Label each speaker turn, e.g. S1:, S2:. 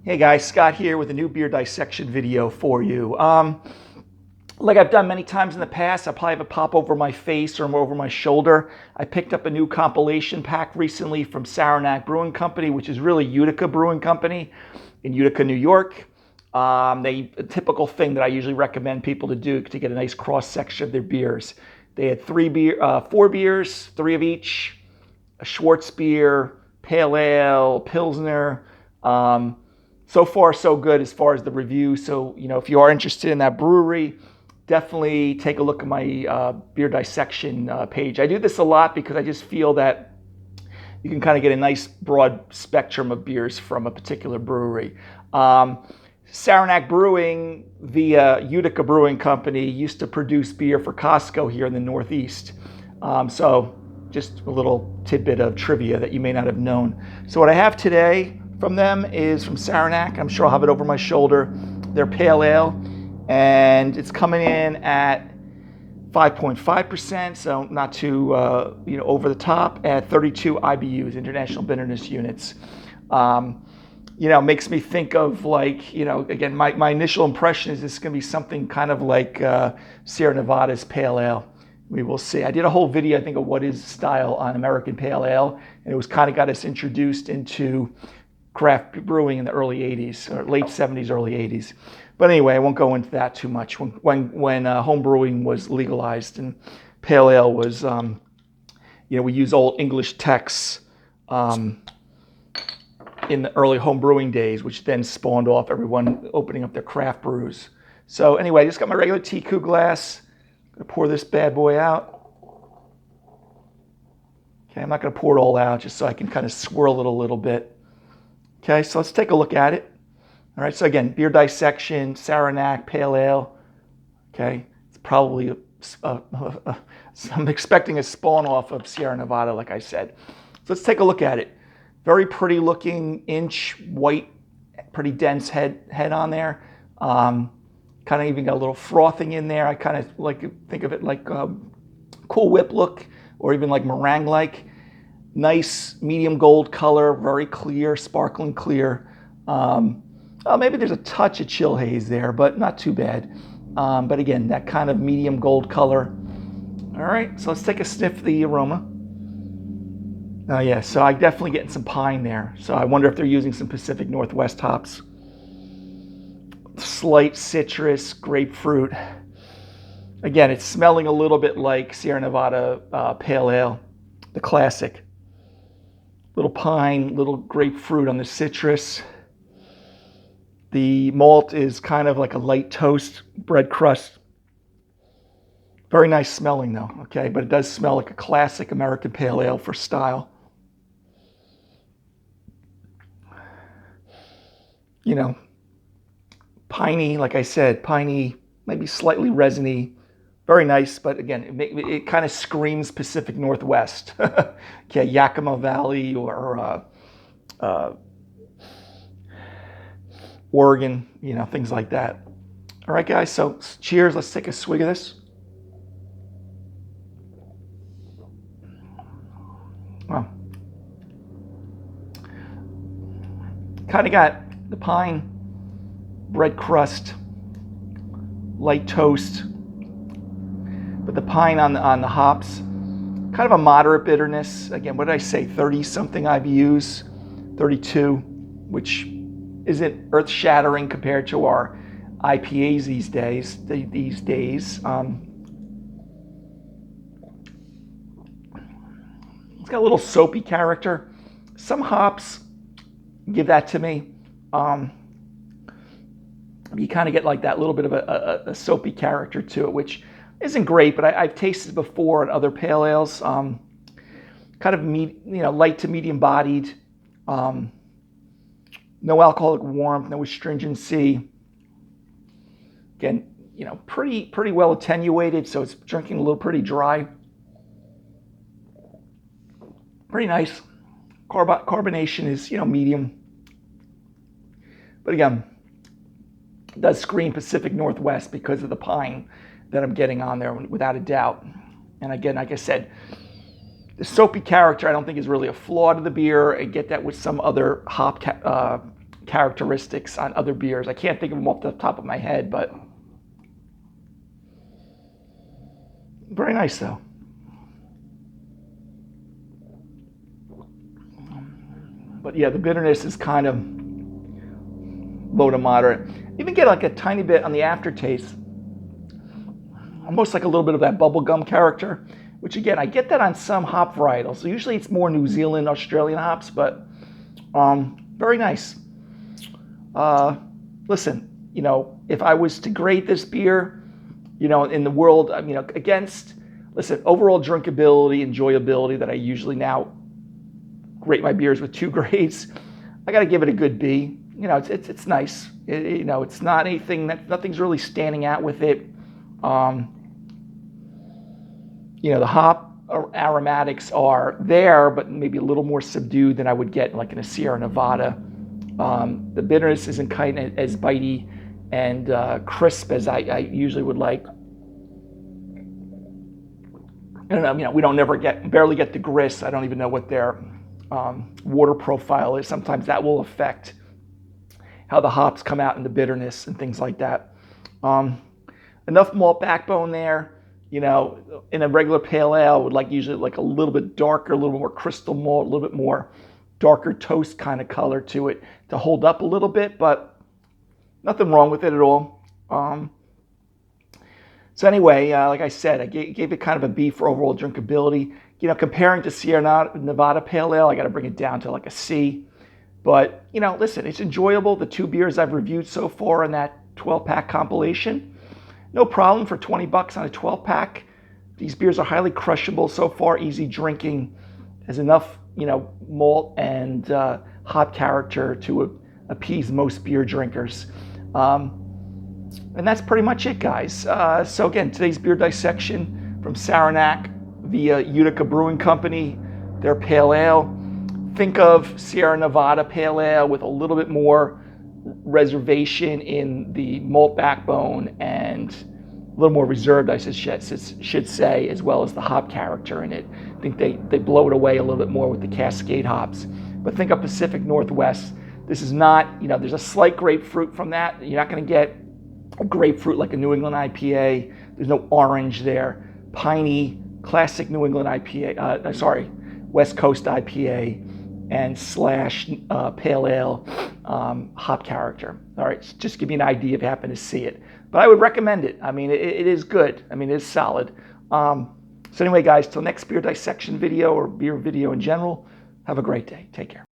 S1: Hey guys, Scott here with a new beer dissection video for you. Like I've done many times in the past, I probably have a pop over my face or over my shoulder. I picked up a new compilation pack recently from Saranac Brewing Company, which is really Utica Brewing Company in Utica, New York. A typical thing that I usually recommend people to do to get a nice cross section of their beers. They had four beers, three of each, a Schwartz beer, Pale Ale, Pilsner. So far, so good as far as the review. So, if you are interested in that brewery, definitely take a look at my beer dissection page. I do this a lot because I just feel that you can kind of get a nice broad spectrum of beers from a particular brewery. Saranac Brewing, via Utica Brewing Company, used to produce beer for Costco here in the Northeast. So just a little tidbit of trivia that you may not have known. So what I have today from them is from Saranac. I'm sure I'll have it over my shoulder. They're Pale Ale, and it's coming in at 5.5%, so not too over the top, at 32 IBUs, International Bitterness Units. Makes me think of again, my initial impression is this is going to be something kind of like Sierra Nevada's Pale Ale. We will see. I did a whole video, I think, of what is style on American Pale Ale, and it was kind of got us introduced into craft brewing in the early 80s, or late 70s, early 80s. But anyway, I won't go into that too much. When home brewing was legalized and Pale Ale was, we use old English texts in the early home brewing days, which then spawned off everyone opening up their craft brews. So anyway, I just got my regular Teku glass. I'm gonna pour this bad boy out. Okay, I'm not gonna pour it all out, just so I can kind of swirl it a little bit. Okay, so let's take a look at it. All right, so again, beer dissection, Saranac, Pale Ale. Okay, it's probably, I'm expecting a spawn off of Sierra Nevada, like I said. So let's take a look at it. Very pretty looking white, pretty dense head on there. Kind of even got a little frothing in there. I kind of like to think of it like Cool Whip look, or even like meringue-like. Nice medium gold color, very clear, sparkling clear. Maybe there's a touch of chill haze there, but not too bad. But again, that kind of medium gold color. All right, so let's take a sniff of the aroma. Yeah, so I'm definitely getting some pine there. So I wonder if they're using some Pacific Northwest hops. Slight citrus, grapefruit. Again, it's smelling a little bit like Sierra Nevada Pale Ale, the classic. Little pine, little grapefruit on the citrus. The malt is kind of like a light toast bread crust. Very nice smelling though, okay? But it does smell like a classic American Pale Ale for style. Piney, like I said, piney, maybe slightly resiny. Very nice, but again, it kind of screams Pacific Northwest. Okay, Yakima Valley or Oregon, things like that. All right, guys, so cheers. Let's take a swig of this. Wow. Kind of got the pine, bread crust, light toast, but the pine on the hops, kind of a moderate bitterness. Again, what did I say? 30-something IBUs, 32, which isn't earth-shattering compared to our IPAs these days. It's got a little soapy character. Some hops give that to me. You kind of get like that little bit of a soapy character to it, which isn't great, but I've tasted before in other pale ales. Kind of light to medium bodied. No alcoholic warmth, no astringency. Again, pretty well attenuated, so it's drinking a little pretty dry. Pretty nice. Carbonation is, medium. But again, it does scream Pacific Northwest because of the pine that I'm getting on there, without a doubt. And again, like I said, the soapy character I don't think is really a flaw to the beer. I get that with some other hop characteristics on other beers. I can't think of them off the top of my head, but very nice though. But yeah, the bitterness is kind of low to moderate. Even get like a tiny bit on the aftertaste, almost like a little bit of that bubblegum character, which again, I get that on some hop varietals. So usually it's more New Zealand, Australian hops, but very nice. Listen, you know, if I was to grade this beer, you know, in the world, you know, against, listen, overall drinkability, enjoyability that I usually now rate my beers with 2 grades, I got to give it a good B. You know, it's nice. You know, it's not anything nothing's really standing out with it. You know, the hop aromatics are there, but maybe a little more subdued than I would get like in a Sierra Nevada. The bitterness isn't kind of as bitey and crisp as I usually would like. I don't know, you know, we barely get the grist. I don't even know what their water profile is. Sometimes that will affect how the hops come out in the bitterness and things like that. Enough malt backbone there. You know, in a regular pale ale, I would like usually like a little bit darker, a little bit more crystal malt, a little bit more darker toast kind of color to it to hold up a little bit, but nothing wrong with it at all. So anyway, like I said, I gave it kind of a B for overall drinkability. You know, comparing to Sierra Nevada Pale Ale, I got to bring it down to like a C. But, you know, listen, it's enjoyable. The 2 beers I've reviewed so far in that 12-pack compilation, no problem for $20 on a 12-pack. These beers are highly crushable so far, easy drinking. There's enough, you know, malt and hop character to appease most beer drinkers. And that's pretty much it, guys. So again, today's beer dissection from Saranac via Utica Brewing Company, their pale ale. Think of Sierra Nevada Pale Ale with a little bit more reservation in the malt backbone and a little more reserved, I should say, as well as the hop character in it. I think they blow it away a little bit more with the Cascade hops. But think of Pacific Northwest. This is not, you know, there's a slight grapefruit from that. You're not going to get a grapefruit like a New England IPA. There's no orange there. Piney, classic New England IPA, West Coast IPA and / pale ale hop character. All right, just give you an idea if you happen to see it. But I would recommend it. I mean, it is good. I mean, it is solid. So anyway, guys, till next beer dissection video or beer video in general, have a great day. Take care.